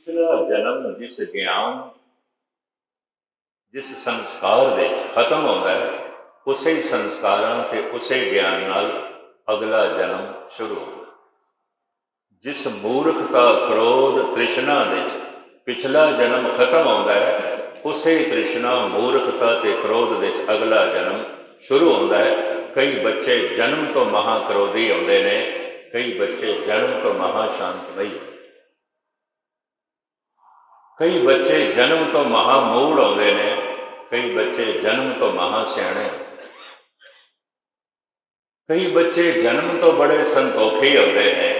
पिछला जन्म जिस ज्ञान जिस संस्कार दे खत्म होता है, उसे ही संस्कारां ते उसे ज्ञान नाल अगला जन्म शुरू होता है। जिस मूर्खता क्रोध तृष्णा दे पिछला जन्म खत्म होता है, उसे ही तृष्णा मूर्खता ते क्रोध दे अगला जन्म शुरू होता है। कई बच्चे जन्म तो महाक्रोधी होंदे ने, कई बच्चे जन्म तो महाशांतमई, कई बच्चे जन्म तो महामूढ़ होंदे ने, कई बच्चे जन्म तो महासियाणे, कई बच्चे जन्म तो बड़े संतोखे होते हैं,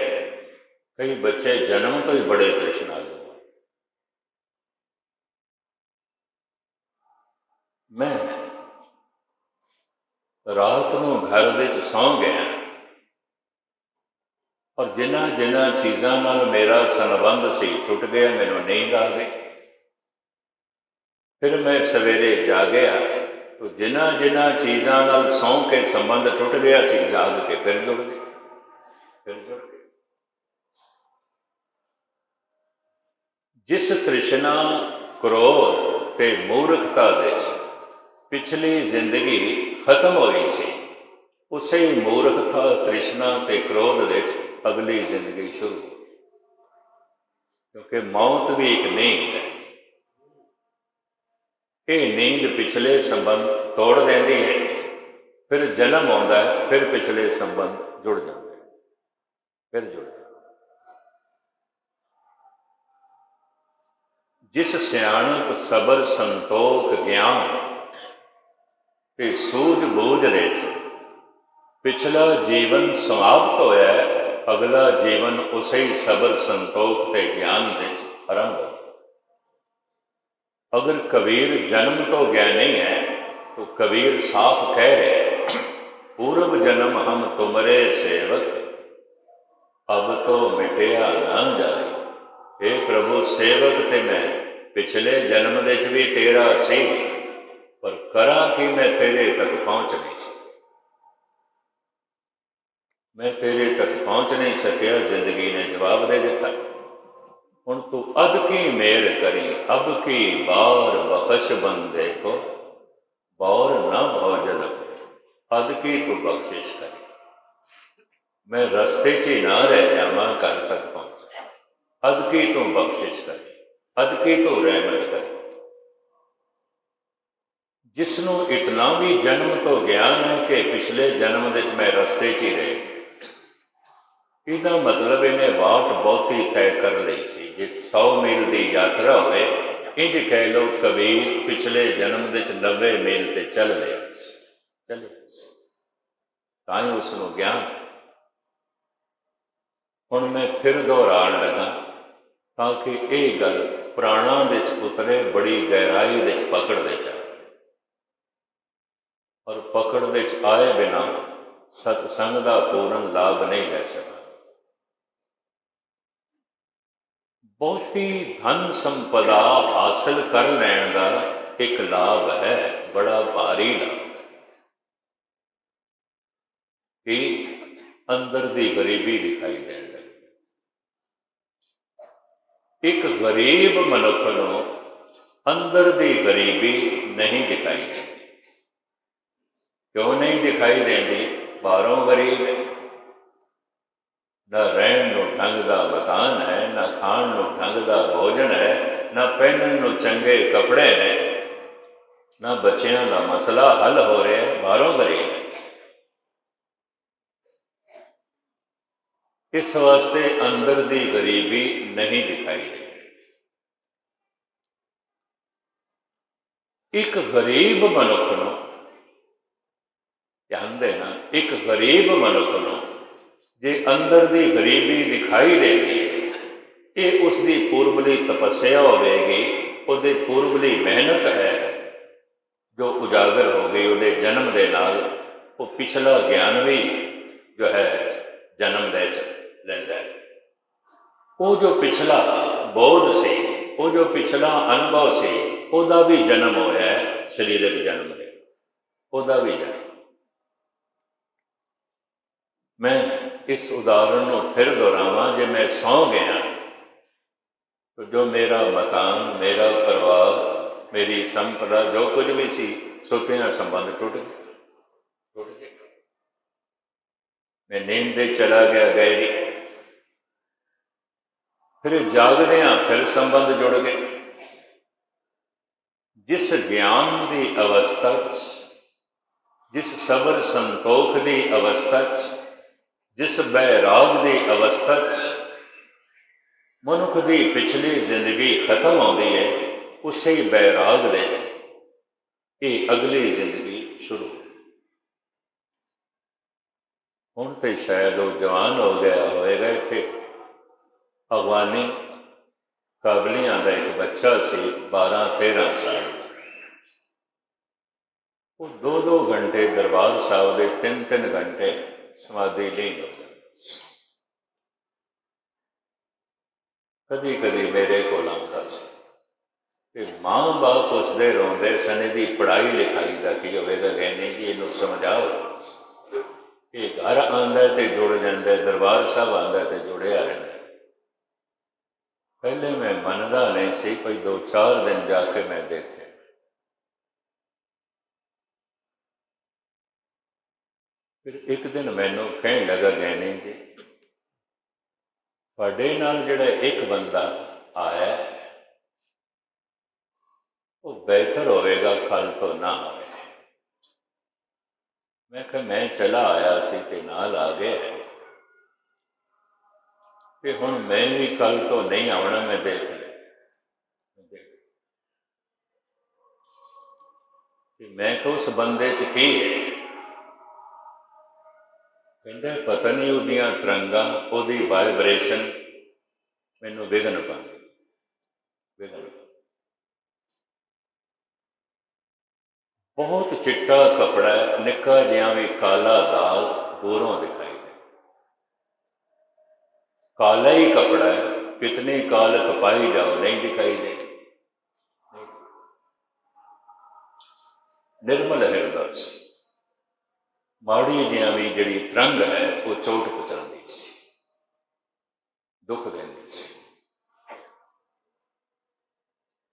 कई बच्चे जन्म तो ही बड़े तृष्णालु। मैं रात को घर विच सौ गया और जिन्हां जिन्हां चीज़ों नाल मेरा संबंध सी टुट गया, मैनूं नींद आ गई। फिर मैं सवेरे जागया तो जिन्हां जिन्हां चीज़ों नाल सौ के संबंध टुट गया सी, जाग के फिर जुड़ गए, फिर जुड़ गए। जिस तृष्णा क्रोध ते मूर्खता दे पिछली जिंदगी खत्म हुई सी, उसे ही मूर्खता तृष्णा ते क्रोध दे अगली जिंदगी शुरू हो। क्योंकि मौत भी एक नींद है, ये नींद पिछले संबंध तोड़ देती है, फिर जन्म आता है, फिर पिछले संबंध जुड़ जाते हैं, फिर जुड़ जाते हैं। जिस सियाणप सबर संतोख ज्ञान ते सूझ-बूझ ले पिछला जीवन समाप्त होया है, अगला जीवन उसे ही सबर संतोख ते ज्ञान दे आरंभ हो। अगर कबीर जन्म तो ज्ञानी है तो कबीर साफ कह रहे हैं, पूर्व जन्म हम तुमरे सेवक, अब तो मिटिया ना जाए। हे प्रभु, सेवक ते मैं पिछले जन्म दे भी तेरा सी, पर करा कि मैं तेरे तक पहुँच नहीं सका, मैं तेरे तक पहुँच नहीं सकिया। जिंदगी ने जवाब दे दिता, हुण तू अद की मेर करी, अब की बार बख्श बंदे को, बौर न भोजन अद की तू बख्शिश करी। मैं रस्ते च ही ना रह जावा, घर तक पहुँचा, अद की तू बख्शिश करी, अद की तू रहमत करी। जिसनों इतना भी जन्म तो ज्ञान है कि पिछले जन्म विच मैं रस्ते च ही रह, इसका मतलब इन्हें वाट बहुती तय कर ली सी। जे 100 मील की यात्रा होए, इंज कह लो कबीर पिछले जन्म के 90 मील से चल लिया, चले ताई उसनों ज्ञान। हुण मैं फिर दोहराण लगा ताकि ये गल प्राणा विच उतरे, बड़ी गहराई विच पकड़ दे जाए, और पकड़ विच आए बिना सत्संग का पूर्ण लाभ नहीं ले सकता। बहुती धन संपदा हासिल कर लैण का एक लाभ है, बड़ा भारी लाभ, कि अंदर की गरीबी दिखाई देने लगी। एक गरीब मनुख को अंदर की गरीबी नहीं दिखाई देती। क्यों नहीं दिखाई देती? बाहरों गरीब है, ना रहन को ढंग का मकान है, ना खाण को ढंग का भोजन है, ना पहनने को चंगे कपड़े ने, ना बच्चों का मसला हल हो रहा है, बाहरों गरीब है। इस वास्ते अंदर की गरीबी नहीं दिखाई देती। एक गरीब मनुख को ध्यान देना, एक गरीब मनुख को जे अंदर की गरीबी दिखाई देती है, ये उसकी पूर्वली तपस्या होगी, उसकी पूर्वली मेहनत है जो उजागर हो गई उसके जन्म के नाल। वो पिछला ज्ञान भी जो है जन्म ले लेंदा है। वो जो पिछला बोध से, वो जो पिछला अनुभव से, उसका भी जन्म होया है, शरीरक जन्म है, उसका भी जन्म। मैं इस उदाहरण को फिर दोहरावां, जे मैं सौ गया तो जो मेरा मकान, मेरा परिवार, मेरी संपदा, जो कुछ भी सी, सुत्तियां संबंध टुट गए। मैं नींद दे चला गया गहरी, फिर जागदियां फिर संबंध जुड़ गए। जिस ज्ञान की अवस्था, जिस सबर संतोख की अवस्था, जिस बैराग की अवस्था मनुख की पिछली जिंदगी खत्म होती है, उसे बैराग दे ये अगली जिंदगी शुरू। हुण तो शायद वो जवान हो गया होएगा। इत्थे अफगानी काबलियां का एक बच्चा सी 12-13 साल, वो 2-2 घंटे दरबार साहब के 3-3 घंटे समाधि लीन हो जाती। कदी कदी मेरे को आउंदा सी, माँ बाप उसदे रोंदे सन, इहदी पढ़ाई लिखाई का की होवेगा, कहने कि इनू समझाओ। ये घर आंदा तो जुड़ जाता, दरबार साहब आंदा तो जुड़िया रहता। पहले मैं मनदा नहीं सी, कोई 2-4 दिन जाके मैं देखे। फिर एक दिन मैनू कहन लगा, गहने जी तुहाडे नाल जिहड़ा एक बंदा आया वो बेहतर होवेगा कल तो ना आवे। मैं कहा मैं चला आया सी ते नाल आ गया है, कि हुण मैं भी कल तो नहीं आना, मैं देख लिया। मैं कहा उस बंदे च की है? कहता पता नहीं उहदियां तरंगां, उहदी वाइब्रेशन मैनू विघन पाती, विघन। बहुत चिट्टा कपड़ा है, निक्का जिहा भी काला दाग दूरों दिखाई दे। काला ही कपड़ा है, कितनी काल खपाई जाओ नहीं दिखाई दे। निर्मल हृदय से माड़ी जिहा भी जिहड़ी तरंग है वो चोट पहुँचाती सी, दुख देंदी सी।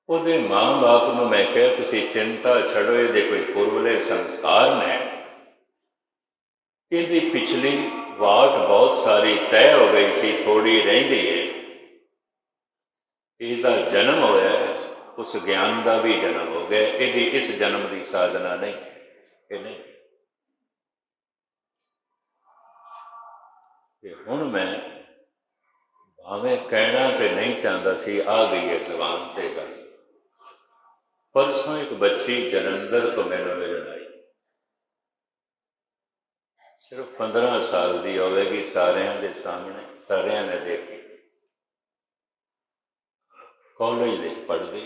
ਉਹਦੇ माँ-बाप ਨੂੰ मैं ਕਿਹਾ ਤੁਸੀਂ चिंता छड़ो, ਇਹਦੇ कोई पूर्वले संस्कार ने, ਇਹਦੀ पिछली वाट बहुत सारी तय हो गई सी, थोड़ी रहिंदी है। ਇਹਦਾ जन्म होया, उस ज्ञान का भी जन्म हो गया, ਇਹਦੀ इस जन्म की साधना नहीं, ये नहीं। हुण मैं भावें कहना तो नहीं चाहता सी, आ गई है जबान ते गल। परसों एक बच्ची जलंधर तो मैनू मिलण आई, सिर्फ 15 साल की होगी, सारिਆਂ के सामने सारिਆਂ ने देखी, कॉलेज में पढ़ती,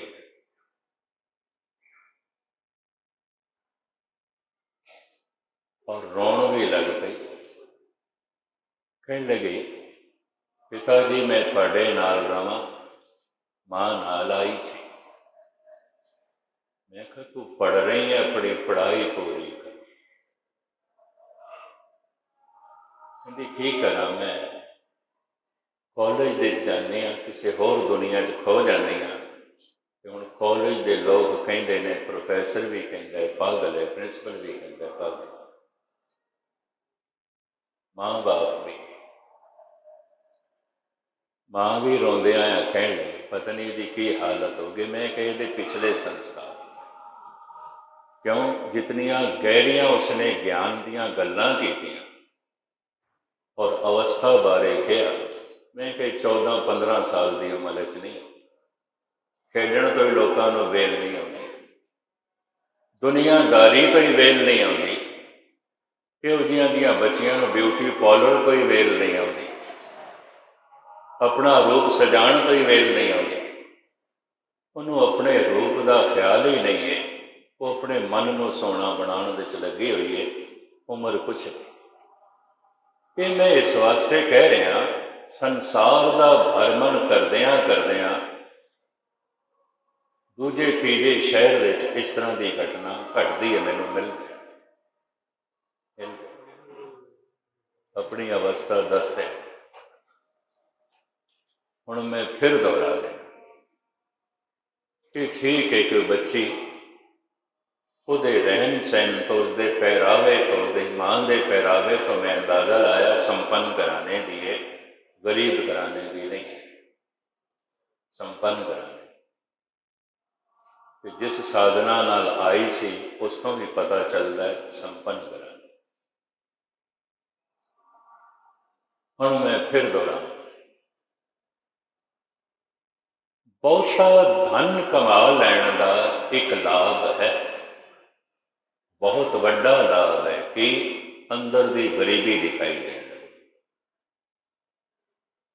और रोन भी लग पई। कहने लगी पिता जी मैं थोड़े नाल रवां, मां नाल आई सी। मैं कहा तू पढ़ रही है, अपनी पढ़ाई पूरी कर। कहती की करा, मैं कॉलेज दे जाने किसी होर दुनिया च खो जाने। हुण कॉलेज के लोग कहते हैं, प्रोफैसर भी कहता है पागल है, प्रिंसीपल भी कहता है पागल, माँ बाप भी। माँ भी रोंदियां कहने लगी पता नहीं इसकी की हालत होगी। मैं कहे दे पिछले संस्कार, क्यों जितनियां गहरियां उसने ज्ञान दियां गल्लां कीतियां और अवस्था बारे कहा। मैं कहे 14-15 साल की उम्र च नहीं, खेडण तो ही लोगों को वेल नहीं आती, दुनियादारी तो ही वेल नहीं आती, इहो जिहियां दियां बच्चियां नूं ब्यूटी पार्लर तो ही वेल नहीं आती, अपना रूप सजाण तो ही वेल नहीं आती। उन्होंने अपने रूप का ख्याल ही नहीं है, वो अपने मन को सोना बनाने च लगी हुई है, उम्र कुछ नहीं। ये मैं इस वास्ते कह रहा, संसार का भरमण करदियां करदियां दूजे तीजे शहर इस तरह की घटना घटती है, मैनू मिल गया अपनी अवस्था दसते। हुण मैं फिर दोहरा दें, कि ठीक एक बच्ची ਉਹਦੇ ਰਹਿਣ ਸਹਿਣ ਤੋਂ, ਉਸਦੇ ਪਹਿਰਾਵੇ ਤੋਂ, ਉਹਦੀ ਮਾਂ ਦੇ ਪਹਿਰਾਵੇ ਤੋਂ ਮੈਂ ਅੰਦਾਜ਼ਾ ਲਾਇਆ ਸੰਪੰਨ ਘਰਾਣੇ ਦੀ ਹੈ, ਗਰੀਬ ਘਰਾਣੇ ਦੀ ਨਹੀਂ, ਸੰਪੰਨ ਘਰਾਣੇ। ਤੇ ਜਿਸ ਸਾਧਨਾ ਨਾਲ ਆਈ ਸੀ ਉਸ ਤੋਂ ਵੀ ਪਤਾ ਚੱਲਦਾ ਹੈ ਸੰਪੰਨ ਘਰਾਣੇ। ਹੁਣ ਮੈਂ ਫਿਰ ਦੁਹਰਾਵਾਂ, ਬਹੁਤਾ ਧਨ ਕਮਾ ਲੈਣ ਦਾ ਇੱਕ ਲਾਭ ਹੈ, ਬਹੁਤ ਵੱਡਾ ਲਾਭ ਹੈ ਕਿ ਅੰਦਰ ਦੀ ਗਰੀਬੀ ਦਿਖਾਈ ਦੇਣ ਲੱਗੀ।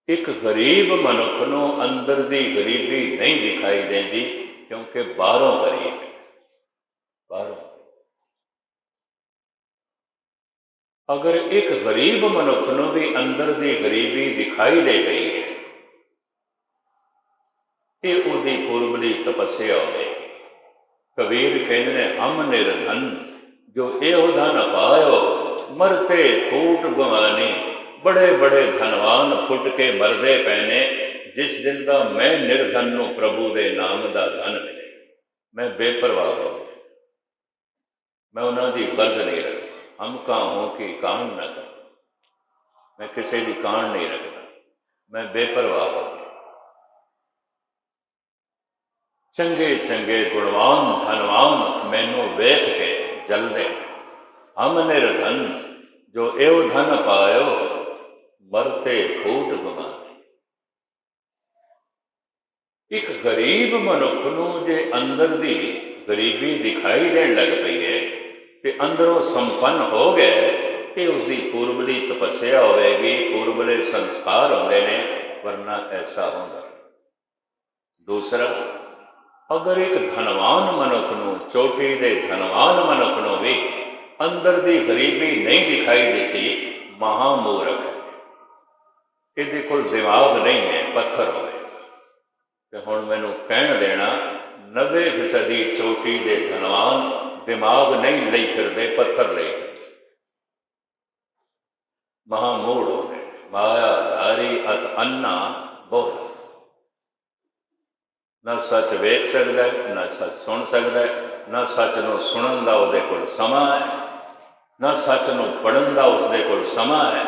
ਇੱਕ ਗਰੀਬ ਮਨੁੱਖ ਨੂੰ ਅੰਦਰ ਦੀ ਗਰੀਬੀ ਨਹੀਂ ਦਿਖਾਈ ਦਿੰਦੀ, ਕਿਉਂਕਿ ਬਾਹਰੋਂ ਗਰੀਬ ਹੈ, ਬਾਹਰੋਂ। ਅਗਰ ਇੱਕ ਗਰੀਬ ਮਨੁੱਖ ਨੂੰ ਵੀ ਅੰਦਰ ਦੀ ਗਰੀਬੀ ਦਿਖਾਈ ਦੇ ਗਈ ਹੈ, ਇਹ ਉਹਦੀ ਪੁਰਬਲੀ ਤਪੱਸਿਆ ਹੋਵੇਗੀ। ਕਬੀਰ ਕਹਿੰਦੇ ਨੇ, ਹਮ ਨਿਰਧਨ ਜੋ ਇਹੋ ਧਨ ਪਾਇਓ, ਮਰਤੇ ਫੂਟ ਗਵਾਨੀ। ਬੜੇ ਬੜੇ ਧਨਵਾਨ ਫੁੱਟ ਕੇ ਮਰਦੇ ਪਏ ਨੇ, ਜਿਸ ਦਿਨ ਦਾ ਮੈਂ ਨਿਰਧਨ ਨੂੰ ਪ੍ਰਭੂ ਦੇ ਨਾਮ ਦਾ ਧਨ ਮਿਲੇ। ਮੈਂ ਬੇਪਰਵਾਹ ਹੋ ਗਿਆ, ਮੈਂ ਉਹਨਾਂ ਦੀ ਗਰਜ਼ ਨਹੀਂ ਰੱਖਦਾ। ਹਮ ਕਾਹੋਂ ਕਿ ਕਾਂਡ ਨਾ ਕਰ, ਮੈਂ ਕਿਸੇ ਦੀ ਕਾਂਡ ਨਹੀਂ ਰੱਖਦਾ, ਮੈਂ ਬੇਪਰਵਾਹ ਹੋ ਗਿਆ। ਚੰਗੇ ਚੰਗੇ ਗੁਣਵਾਨ ਧਨਵਾਨ ਮੈਨੂੰ ਵੇਖ ਕੇ ਜਲਦੇ। ਹਮ ਨਿਰਧਨ ਜੋ ਇਹੋ ਧਨ ਪਾਇਓ, ਮਰਤੇ ਫੂਟ ਗਵਾਨੇ। ਇੱਕ ਗਰੀਬ ਮਨੁੱਖ ਨੂੰ ਜੇ ਅੰਦਰ ਦੀ ਗਰੀਬੀ ਦਿਖਾਈ ਦੇਣ ਲੱਗ ਪਈ ਹੈ ਤੇ ਅੰਦਰੋਂ ਸੰਪੰਨ ਹੋ ਗਏ, ਇਹ ਉਸਦੀ ਪੂਰਬਲੀ ਤਪੱਸਿਆ ਹੋਵੇਗੀ, ਪੂਰਬਲੇ ਸੰਸਕਾਰ ਹੁੰਦੇ ਨੇ, ਵਰਨਾ ਐਸਾ ਹੁੰਦਾ। ਦੂਸਰਾ, ਅਗਰ ਇੱਕ ਧਨਵਾਨ ਮਨੁੱਖ ਨੂੰ, ਚੋਟੀ ਦੇ ਧਨਵਾਨ ਮਨੁੱਖ ਨੂੰ ਵੀ ਅੰਦਰ ਦੀ ਗਰੀਬੀ ਨਹੀਂ ਦਿਖਾਈ ਦਿੱਤੀ, ਮਹਾਮੂਰਖ ਹੈ, ਇਹਦੇ ਕੋਲ ਦਿਮਾਗ ਨਹੀਂ ਹੈ, ਪੱਥਰ ਹੋਵੇ। ਤੇ ਹੁਣ ਮੈਨੂੰ ਕਹਿਣ ਦੇਣਾ, 90% ਚੋਟੀ ਦੇ ਧਨਵਾਨ ਦਿਮਾਗ ਨਹੀਂ ਲਈ ਫਿਰਦੇ, ਪੱਥਰ ਲਈ ਫਿਰਦੇ, ਮਹਾਮੂੜ ਹੋਵੇ। ਮਾਇਆਧਾਰੀ ਅਤ ਅੰਨਾ ਬਹੁਤ, ਨਾ ਸੱਚ ਵੇਖ ਸਕਦਾ, ਨਾ ਸੱਚ ਸੁਣ ਸਕਦਾ, ਨਾ ਸੱਚ ਨੂੰ ਸੁਣਨ ਦਾ ਉਹਦੇ ਕੋਲ ਸਮਾਂ ਹੈ, ਨਾ ਸੱਚ ਨੂੰ ਪੜ੍ਹਨ ਦਾ ਉਸਦੇ ਕੋਲ ਸਮਾਂ ਹੈ,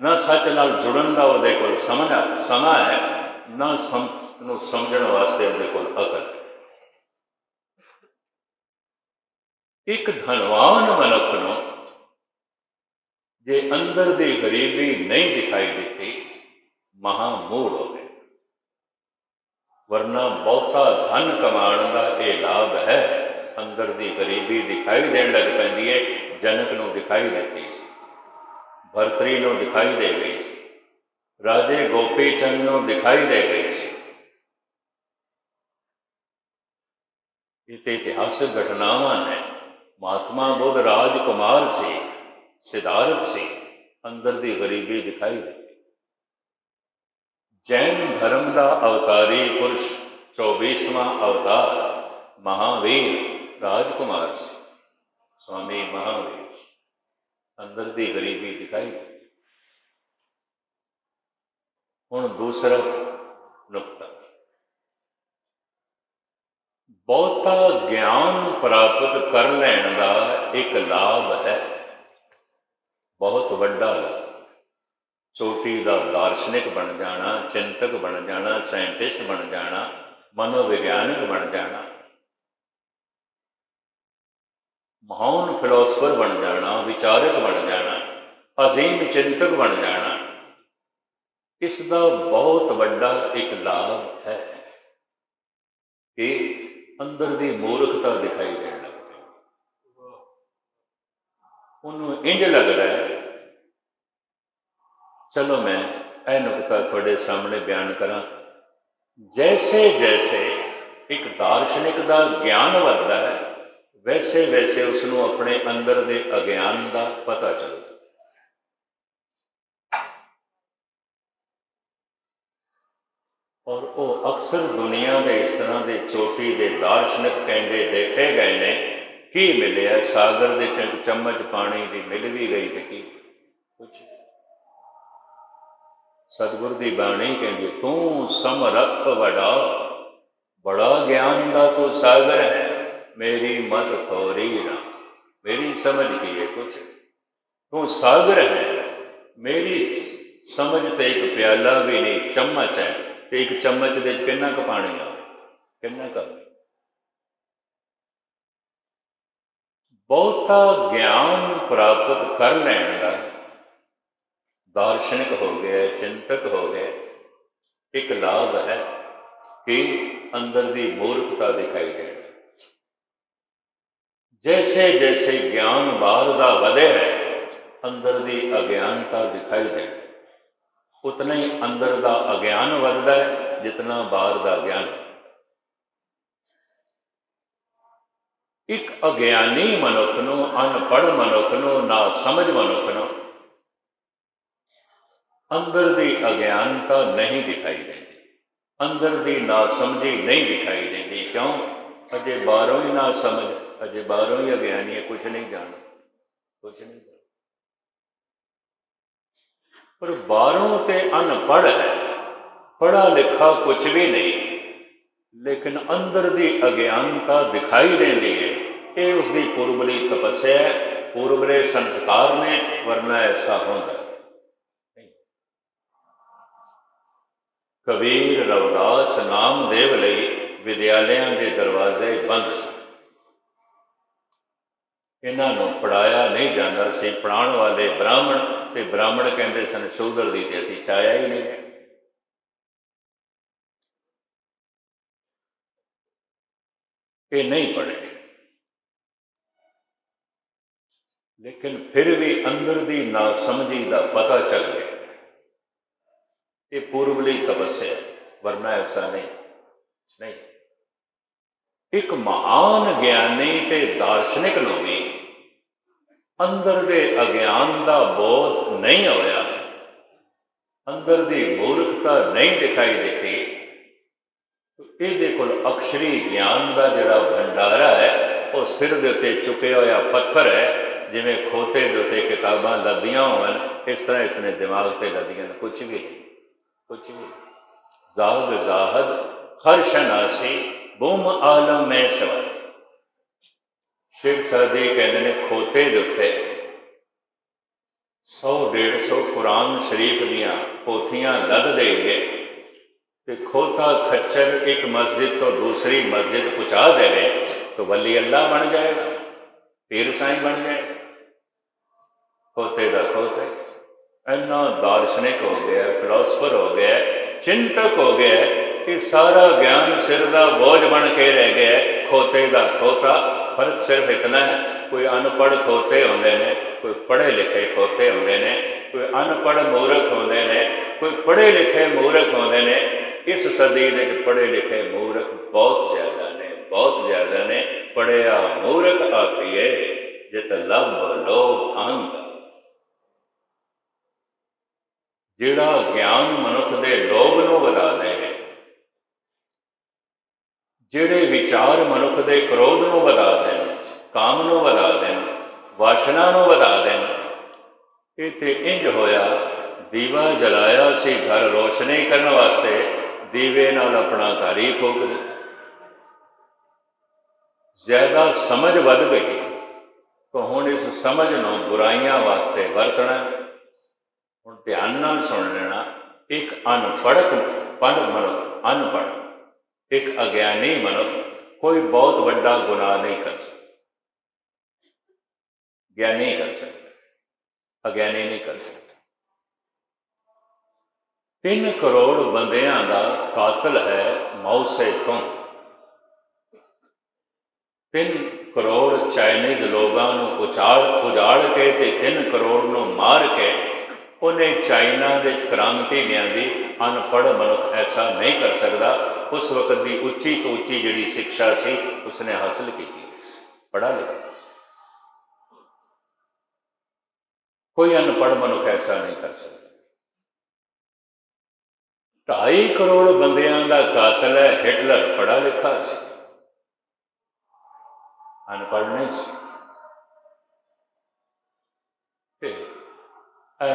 ਨਾ ਸੱਚ ਨਾਲ ਜੁੜਨ ਦਾ ਉਹਦੇ ਕੋਲ ਸਮਾਂ ਹੈ, ਨਾ ਸੱਚ ਨੂੰ ਸਮਝਣ ਵਾਸਤੇ ਉਹਦੇ ਕੋਲ ਅਕਲ ਹੈ। ਇੱਕ ਧਨਵਾਨ ਮਨੁੱਖ ਨੂੰ ਜੇ ਅੰਦਰ ਦੀ ਗਰੀਬੀ ਨਹੀਂ ਦਿਖਾਈ ਦਿੱਤੀ, ਮਹਾਮੂੜ ਹੋ ਗਏ। ਵਰਨਾ ਬਹੁਤਾ ਧਨ ਕਮਾਉਣ ਦਾ ਇਹ ਲਾਭ ਹੈ, ਅੰਦਰ ਦੀ ਗਰੀਬੀ ਦਿਖਾਈ ਦੇਣ ਲੱਗ ਪੈਂਦੀ ਹੈ। ਜਨਕ ਨੂੰ ਦਿਖਾਈ ਦਿੱਤੀ ਸੀ, ਭਰਤਰੀ ਨੂੰ ਦਿਖਾਈ ਦੇ ਗਈ ਸੀ, ਰਾਜੇ ਗੋਪੀ ਚੰਦ ਨੂੰ ਦਿਖਾਈ ਦੇ ਗਈ ਸੀ। ਇਹ ਤੇ ਇਤਿਹਾਸਕ ਘਟਨਾਵਾਂ ਨੇ। ਮਹਾਤਮਾ ਬੁੱਧ ਰਾਜਕੁਮਾਰ ਸੀ, ਸਿਧਾਰਥ ਸੀ, ਅੰਦਰ ਦੀ ਗਰੀਬੀ ਦਿਖਾਈ ਦਿੱਤੀ। ਜੈਨ ਧਰਮ ਦਾ ਅਵਤਾਰੀ ਪੁਰਸ਼, 24ਵਾਂ ਅਵਤਾਰ ਮਹਾਵੀਰ ਰਾਜਕੁਮਾਰ ਸੀ, ਸਵਾਮੀ ਮਹਾਵੀਰ। ਅੰਦਰ ਦੀ ਗਰੀਬੀ ਦਿਖਾਈ ਦਿੱਤੀ। ਹੁਣ ਦੂਸਰਾ ਨੁਕਤਾ, ਬਹੁਤਾ ਗਿਆਨ ਪ੍ਰਾਪਤ ਕਰ ਲੈਣ ਦਾ ਇੱਕ ਲਾਭ ਹੈ, ਬਹੁਤ ਵੱਡਾ ਲਾਭ। ਚੋਟੀ ਦਾ ਦਾਰਸ਼ਨਿਕ ਬਣ ਜਾਣਾ, ਚਿੰਤਕ ਬਣ ਜਾਣਾ, ਸਾਇੰਟਿਸਟ ਬਣ ਜਾਣਾ, ਮਨੋਵਿਗਿਆਨਿਕ ਬਣ ਜਾਣਾ, ਮਹਾਨ ਫਿਲੋਸਫਰ ਬਣ ਜਾਣਾ, ਵਿਚਾਰਕ ਬਣ ਜਾਣਾ, ਅਜ਼ੀਮ ਚਿੰਤਕ ਬਣ ਜਾਣਾ, ਇਸ ਦਾ ਬਹੁਤ ਵੱਡਾ ਇੱਕ ਲਾਭ ਹੈ ਕਿ ਅੰਦਰ ਦੀ ਮੂਰਖਤਾ ਦਿਖਾਈ ਦੇਣ ਲੱਗ ਪਈ। ਉਹਨੂੰ ਇੰਝ ਲੱਗਦਾ ਹੈ, ਚਲੋ ਮੈਂ ਇਹ ਨੁਕਤਾ ਤੁਹਾਡੇ ਸਾਹਮਣੇ ਬਿਆਨ ਕਰਾਂ, ਜੈਸੇ ਜੈਸੇ ਇੱਕ ਦਾਰਸ਼ਨਿਕ ਦਾ ਗਿਆਨ ਵੱਧਦਾ ਹੈ, ਵੈਸੇ ਵੈਸੇ ਉਸ ਨੂੰ ਆਪਣੇ ਅੰਦਰ ਦੇ ਅਗਿਆਨ ਦਾ ਪਤਾ ਚੱਲਦਾ। ਔਰ ਉਹ ਅਕਸਰ ਦੁਨੀਆ ਦੇ ਇਸ ਤਰ੍ਹਾਂ ਦੇ ਚੋਟੀ ਦੇ ਦਾਰਸ਼ਨਿਕ ਕਹਿੰਦੇ ਦੇਖੇ ਗਏ ਨੇ। ਕੀ ਮਿਲਿਆ? ਸਾਗਰ ਦੇ ਚਮਚ ਪਾਣੀ ਦੀ ਮਿਲ ਵੀ ਗਈ ਤੇ ਕੀ ਕੁਛ। ਸਤਿਗੁਰ ਦੀ ਬਾਣੀ ਕਹਿੰਦੀ, ਤੂੰ ਸਮਰੱਥ ਵਡਾ बड़ा ज्ञान दा तू सागर है, मेरी मत थोरी ना। मेरी समझ की है कुछ, तू सागर है, मेरी समझ तो एक प्याला भी नहीं, चम्मच है, तो एक चम्मच दे किन्ना क पानी आवे, किन्ना क। बहुता ज्ञान प्राप्त कर लैन का दार्शनिक हो गया, चिंतक हो गया, एक लाभ है कि अंदर की मूर्खता दिखाई दे। जैसे जैसे ज्ञान बाहर का वधे है, अंदर की अज्ञानता दिखाई दे, उतना ही अंदर का अज्ञान वधदा है जितना बाहर का ज्ञान। एक अज्ञानी मनुख नूं, अनपढ़ मनुख नूं, ना समझ मनुख नूं अंदर की अज्ञानता नहीं दिखाई देती, अंदर की नासमझी नहीं दिखाई देती। क्यों? अजे बाहरों ही ना समझ, अजे बाहरों ही अज्ञानी है, कुछ नहीं जान, कुछ नहीं जान। पर बाहरों ते अनपढ़ है, पढ़ा लिखा कुछ भी नहीं, लेकिन अंदर की अज्ञानता दिखाई देती है। ये उसकी पूर्वली तपस्या है, पूर्वले संस्कार ने, वरना ऐसा होगा। कबीर रविदास नामदेव लई विद्यालयों के दरवाजे बंद सन, इन्हों पढ़ाया नहीं जाता सी। पढ़ाने वाले ब्राह्मण, तो ब्राह्मण कहते सन शूदर दी, तो असीं छाया ही नहीं है। ये नहीं पढ़े, लेकिन फिर भी अंदर की नासमझी का पता चल गया। ये पूर्वली तपस्या, वरना ऐसा नहीं। नहीं, एक महान ज्ञानी ते दार्शनिक नूं भी अंदर के अज्ञान का बोध नहीं होया, अंदर की मूर्खता नहीं दिखाई देती, तो ये कोल अक्षरी ज्ञान का जिहड़ा भंडारा है, वो सिर के उत्ते चुके होया पत्थर है। जिवें खोते के उत्ते किताबां लदियां होवन, इस तरह इसने दिमाग से लदियां, कुछ भी नहीं, कुछ भी नहीं। जाग जाहद हर्षनासी बुम आलम में सवार। शिव सादी कहते हैं खोते के उत्ते 100-150 कुरान शरीफ दियाँ पोथियां लद देंगे, तो खोता खच्चर एक मस्जिद तो दूसरी मस्जिद पहुँचा देवे, तो वली अल्लाह बन जाएगा, पीर साईं बन जाएगा। खोते का खोते इन्ना दार्शनिक हो गया, फिलोसफर हो गया, चिंतक हो गया कि सारा ज्ञान सिर का बोझ बन के रह गया। खोते का खोता, फर्क सिर्फ इतना है, कोई अनपढ़ खोते होंगे ने, कोई पढ़े लिखे खोते होंगे ने, कोई अनपढ़ मूर्ख होंगे ने, कोई पढ़े लिखे मूर्ख होंगे ने। इस सदी में पढ़े लिखे मूर्ख बहुत ज़्यादा ने, बहुत ज़्यादा ने। पढ़िया मूर्ख आखिए जित लब लोभ अंग। जिहड़ा ज्ञान मनुख के लोभ नूं वधा देवे, जिहड़े विचार मनुख के क्रोध नूं वधा देन, काम नूं वधा देन, वासना नूं वधा देन। ये तो इंज होया, दीवा जलाया सी घर रोशनी करने वास्ते, दीवे नाल अपना घर ही फूक दिता। ज्यादा समझ वध गई, तो हुण इस समझ नूं बुराइयां वास्ते वरतना। हुण ध्यान नाल सुन लेना, एक अनपढ़ मनुख, अनपढ़ एक अज्ञानी मनुख कोई बहुत बड़ा गुनाह नहीं कर सकता, ज्ञानी कर सकता, अज्ञानी नहीं कर सकता। 3 करोड़ बंदियां का कातल है मौसे तो। 3 करोड़ चाइनीज़ लोगों को उजाड़ के 3 करोड़ नूं मार के उन्हें चाइना के क्रांति लियांदी। अनपढ़ मनुख ऐसा नहीं कर सकता। उस वक्त की उच्ची तो उच्ची जिहड़ी शिक्षा सी उसने हासिल की, पढ़ा लिखा। कोई अनपढ़ मनुख ऐसा नहीं कर सकता। 2.5 करोड़ बंदियां का कातल है हिटलर, पढ़ा लिखा सी, अनपढ़ नहीं सी।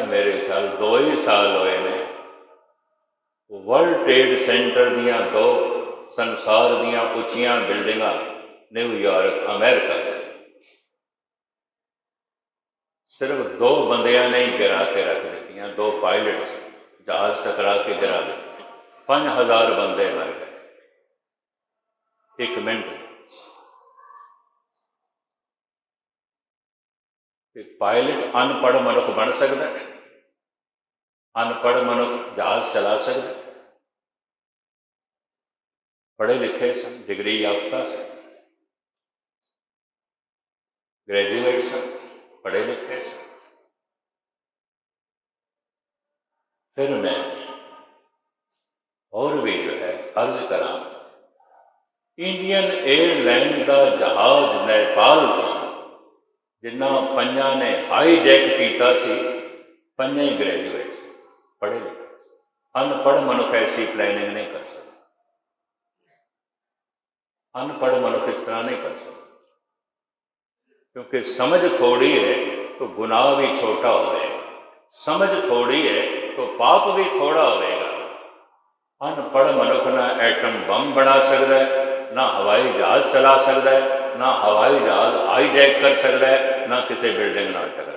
मेरे ख्याल 2 ही साल होए ने, वर्ल्ड ट्रेड सेंटर दियां 2 ਸੰਸਾਰ ਦੀਆਂ ਉੱਚੀਆਂ ਬਿਲਡਿੰਗਾਂ ਨਿਊਯਾਰਕ ਅਮਰੀਕਾ ਸਿਰਫ 2 ਬੰਦਿਆਂ ਨੇ ਹੀ ਗਿਰਾ ਕੇ ਰੱਖ ਦਿੱਤੀਆਂ। 2 ਪਾਇਲਟਸ ਜਹਾਜ਼ ਟਕਰਾ ਕੇ ਗਿਰਾ ਦਿੱਤੇ। 5000 ਬੰਦੇ ਮਰ ਗਏ 1 ਮਿੰਟ। ਤੇ ਪਾਇਲਟ ਅਨਪੜ੍ਹ ਮਨੁੱਖ ਬਣ ਸਕਦਾ ਹੈ? ਅਨਪੜ੍ਹ ਮਨੁੱਖ ਜਹਾਜ਼ ਚਲਾ ਸਕਦਾ? ਪੜ੍ਹੇ ਲਿਖੇ ਸਨ, ਡਿਗਰੀ ਯਾਫਤਾ ਸਨ, ਗ੍ਰੈਜੂਏਟ ਸਨ, ਪੜ੍ਹੇ ਲਿਖੇ ਸਨ। ਫਿਰ ਮੈਂ ਹੋਰ ਵੀ ਜੋ ਹੈ ਅਰਜ਼ ਕਰਾਂ, ਇੰਡੀਅਨ ਏਅਰਲਾਈਨ ਦਾ ਜਹਾਜ਼ ਨੇਪਾਲ ਤੋਂ ਜਿਨ੍ਹਾਂ 5 ਨੇ ਹਾਈਜੈਕ ਕੀਤਾ ਸੀ, 5 ਹੀ ਗ੍ਰੈਜੂਏਟ ਸੀ, ਪੜ੍ਹੇ ਲਿਖੇ ਸੀ। ਅਨਪੜ੍ਹ ਮਨੁੱਖ ਐਸੀ ਪਲੈਨਿੰਗ ਨਹੀਂ ਕਰ ਸਕਦਾ। अनपढ़ मनुष्य इस तरह नहीं कर सकता, क्योंकि समझ थोड़ी है तो गुनाह भी छोटा होगा, समझ थोड़ी है तो पाप भी थोड़ा होगा। अनपढ़ मनुष्य ना एटम बम बना सकता है, ना हवाई जहाज चला सकता है, ना हवाई जहाज हाईजैक कर सकता है, ना किसी बिल्डिंग ना टकरा